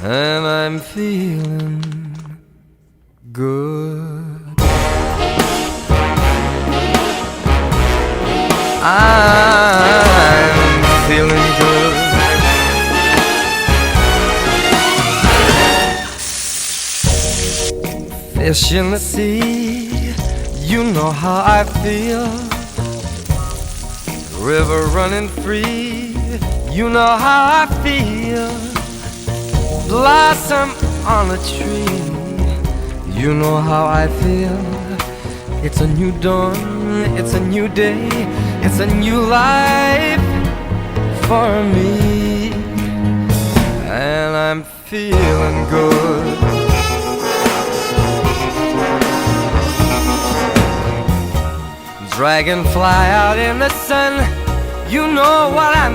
and I'm feeling good. I'm feeling good. Fish in the sea, you know how I feel. River running free, you know how I feel. Blossom on a tree, you know how I feel. It's a new dawn, it's a new day, it's a new life for me, and I'm feeling good. Dragonfly out in the sun, you know what I